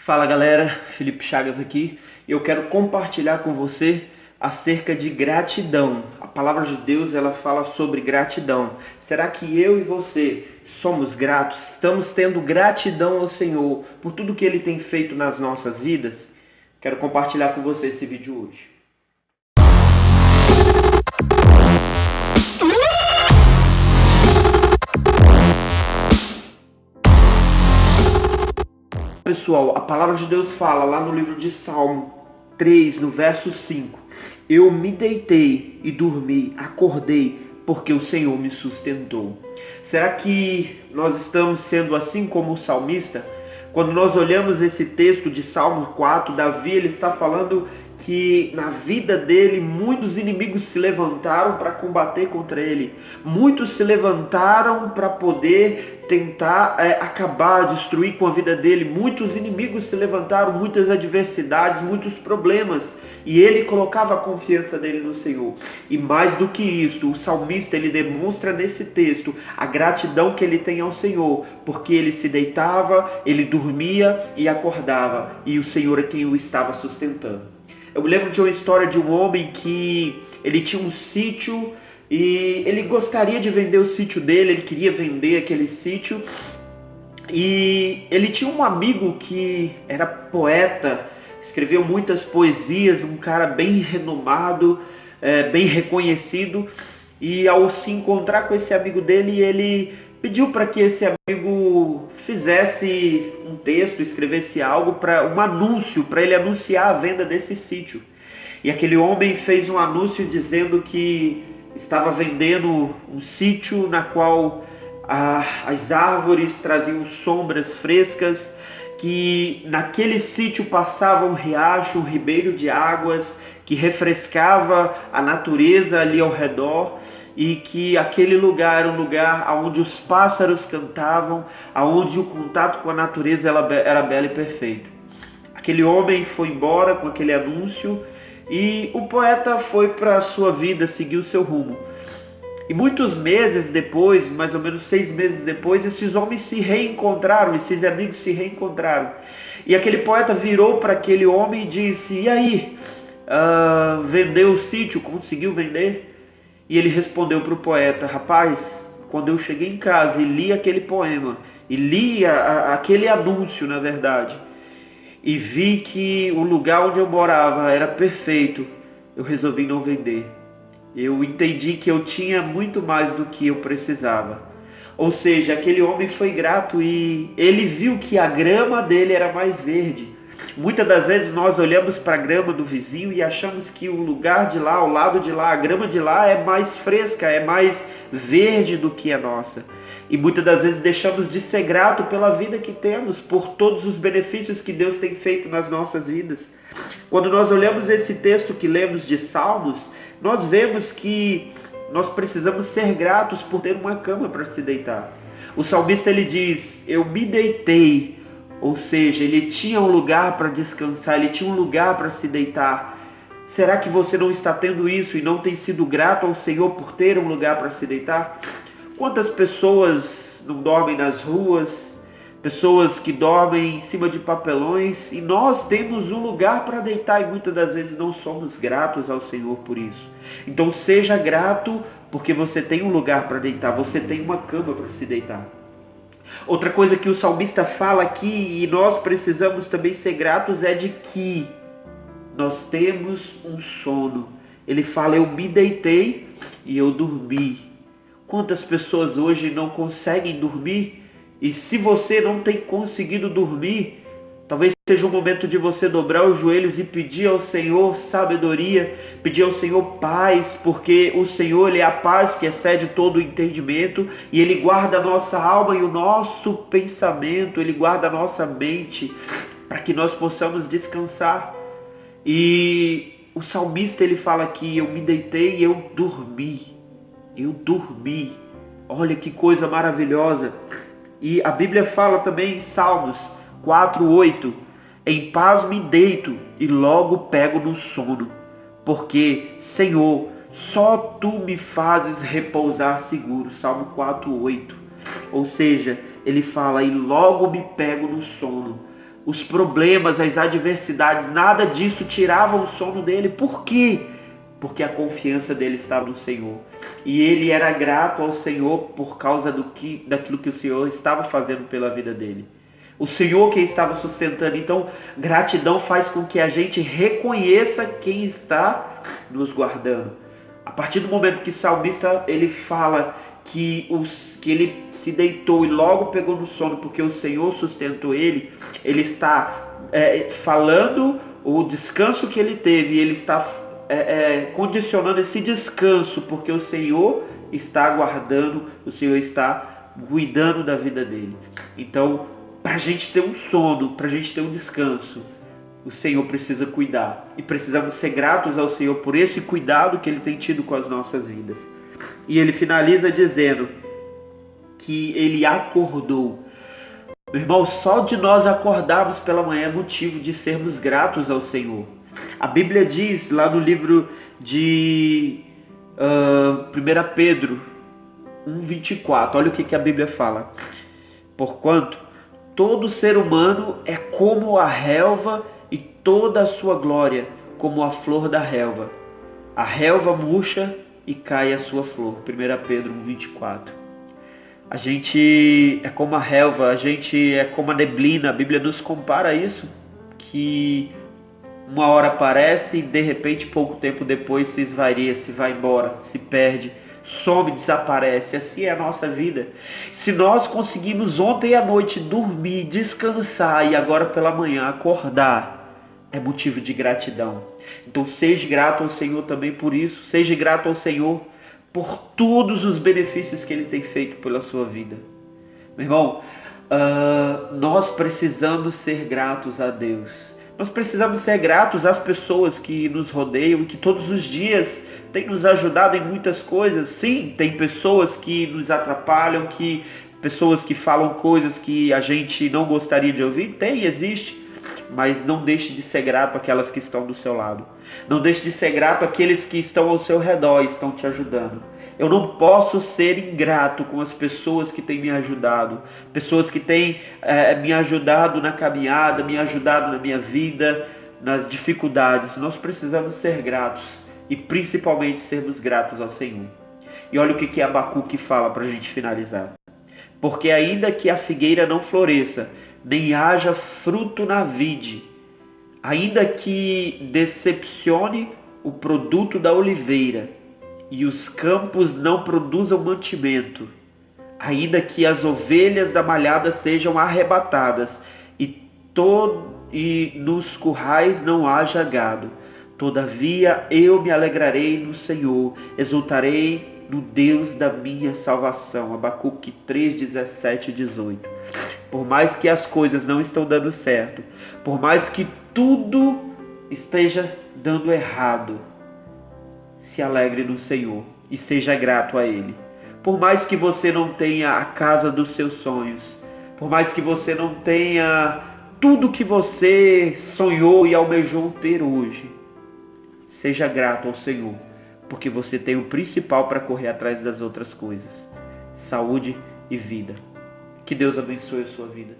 Fala galera, Felipe Chagas aqui. Eu quero compartilhar com você acerca de gratidão. A palavra de Deus ela fala sobre gratidão. Será que eu e você somos gratos? Estamos tendo gratidão ao Senhor por tudo que Ele tem feito nas nossas vidas? Quero compartilhar com você esse vídeo hoje. Pessoal, a palavra de Deus fala lá no livro de Salmo 3, no verso 5. Eu me deitei e dormi, acordei, porque o Senhor me sustentou. Será que nós estamos sendo assim como o salmista? Quando nós olhamos esse texto de Salmo 4, Davi ele está falando que na vida dele muitos inimigos se levantaram para combater contra ele. Muitos se levantaram para poder tentar acabar, destruir com a vida dele. Muitos inimigos se levantaram, muitas adversidades, muitos problemas. E ele colocava a confiança dele no Senhor. E mais do que isso, o salmista ele demonstra nesse texto a gratidão que ele tem ao Senhor. Porque ele se deitava, ele dormia e acordava. E o Senhor é quem o estava sustentando. Eu me lembro de uma história de um homem que ele tinha um sítio e ele gostaria de vender o sítio dele, ele queria vender aquele sítio. E ele tinha um amigo que era poeta, escreveu muitas poesias, um cara bem renomado, bem reconhecido. E ao se encontrar com esse amigo dele, ele pediu para que esse amigo fizesse um texto, escrevesse algo, um anúncio, para ele anunciar a venda desse sítio. E aquele homem fez um anúncio dizendo que estava vendendo um sítio na qual as árvores traziam sombras frescas, que naquele sítio passava um riacho, um ribeiro de águas, que refrescava a natureza ali ao redor, e que aquele lugar era um lugar onde os pássaros cantavam, onde o contato com a natureza era belo e perfeito. Aquele homem foi embora com aquele anúncio e o poeta foi para a sua vida, seguiu o seu rumo. E muitos meses depois, mais ou menos 6 meses depois, esses homens se reencontraram, esses amigos se reencontraram. E aquele poeta virou para aquele homem e disse: "E aí, vendeu o sítio? Conseguiu vender?" E ele respondeu para o poeta: "Rapaz, quando eu cheguei em casa e li aquele poema, e li aquele anúncio, na verdade, e vi que o lugar onde eu morava era perfeito, eu resolvi não vender. Eu entendi que eu tinha muito mais do que eu precisava." Ou seja, aquele homem foi grato e ele viu que a grama dele era mais verde. Muitas das vezes nós olhamos para a grama do vizinho e achamos que o lugar de lá, o lado de lá, a grama de lá é mais fresca, é mais verde do que a nossa. E muitas das vezes deixamos de ser grato pela vida que temos, por todos os benefícios que Deus tem feito nas nossas vidas. Quando nós olhamos esse texto que lemos de Salmos, nós vemos que nós precisamos ser gratos por ter uma cama para se deitar. O salmista ele diz: "Eu me deitei." Ou seja, ele tinha um lugar para descansar, ele tinha um lugar para se deitar. Será que você não está tendo isso e não tem sido grato ao Senhor por ter um lugar para se deitar? Quantas pessoas não dormem nas ruas, pessoas que dormem em cima de papelões, e nós temos um lugar para deitar e muitas das vezes não somos gratos ao Senhor por isso. Então seja grato porque você tem um lugar para deitar, você tem uma cama para se deitar. Outra coisa que o salmista fala aqui, e nós precisamos também ser gratos, é de que nós temos um sono. Ele fala: "Eu me deitei e eu dormi." Quantas pessoas hoje não conseguem dormir? E se você não tem conseguido dormir, talvez seja o momento de você dobrar os joelhos e pedir ao Senhor sabedoria, pedir ao Senhor paz, porque o Senhor ele é a paz que excede todo o entendimento, e Ele guarda a nossa alma e o nosso pensamento, Ele guarda a nossa mente, para que nós possamos descansar. E o salmista ele fala aqui: "Eu me deitei e eu dormi." Eu dormi. Olha que coisa maravilhosa. E a Bíblia fala também em Salmos 4:8, "Em paz me deito e logo pego no sono, porque, Senhor, só Tu me fazes repousar seguro." Salmo 4:8. Ou seja, ele fala: "E logo me pego no sono." os problemas, as adversidades, nada disso tirava o sono dele. Por quê? Porque a confiança dele estava no Senhor. E ele era grato ao Senhor por causa daquilo que o Senhor estava fazendo pela vida dele. O Senhor que estava sustentando. Então, gratidão faz com que a gente reconheça quem está nos guardando. A partir do momento que o salmista ele fala que ele se deitou e logo pegou no sono porque o Senhor sustentou ele, ele está falando o descanso que ele teve, ele está condicionando esse descanso porque o Senhor está guardando, o Senhor está cuidando da vida dele. Então, para a gente ter um sono, para a gente ter um descanso, o Senhor precisa cuidar. E precisamos ser gratos ao Senhor por esse cuidado que Ele tem tido com as nossas vidas. E ele finaliza dizendo que ele acordou. Meu irmão, só de nós acordarmos pela manhã é motivo de sermos gratos ao Senhor. A Bíblia diz lá no livro de 1 Pedro 1,24. Olha o que a Bíblia fala. Porquanto todo ser humano é como a relva e toda a sua glória como a flor da relva. A relva murcha e cai a sua flor. 1 Pedro 1,24. A gente é como a relva, a gente é como a neblina. A Bíblia nos compara isso, que uma hora aparece e de repente pouco tempo depois se esvaria, se vai embora, se perde, some, desaparece. Assim é a nossa vida. Se nós conseguimos ontem à noite dormir, descansar e agora pela manhã acordar, é motivo de gratidão. Então seja grato ao Senhor também por isso. Seja grato ao Senhor por todos os benefícios que Ele tem feito pela sua vida. Meu irmão, nós precisamos ser gratos a Deus. Nós precisamos ser gratos às pessoas que nos rodeiam e que todos os dias têm nos ajudado em muitas coisas. Sim, tem pessoas que nos atrapalham, pessoas que falam coisas que a gente não gostaria de ouvir. Existe. Mas não deixe de ser grato àquelas que estão do seu lado. Não deixe de ser grato àqueles que estão ao seu redor e estão te ajudando. Eu não posso ser ingrato com as pessoas que têm me ajudado. Pessoas que têm me ajudado na caminhada, me ajudado na minha vida, nas dificuldades. Nós precisamos ser gratos. E principalmente sermos gratos ao Senhor. E olha o que Abacuque fala para a gente finalizar. Porque ainda que a figueira não floresça, nem haja fruto na vide, ainda que decepcione o produto da oliveira, e os campos não produzam mantimento, ainda que as ovelhas da malhada sejam arrebatadas, e nos currais não haja gado, todavia eu me alegrarei no Senhor, exultarei no Deus da minha salvação. Abacuque 3, 17 e 18. Por mais que as coisas não estão dando certo, por mais que tudo esteja dando errado, se alegre no Senhor e seja grato a Ele. Por mais que você não tenha a casa dos seus sonhos, por mais que você não tenha tudo que você sonhou e almejou ter hoje, seja grato ao Senhor, porque você tem o principal para correr atrás das outras coisas: saúde e vida. Que Deus abençoe a sua vida.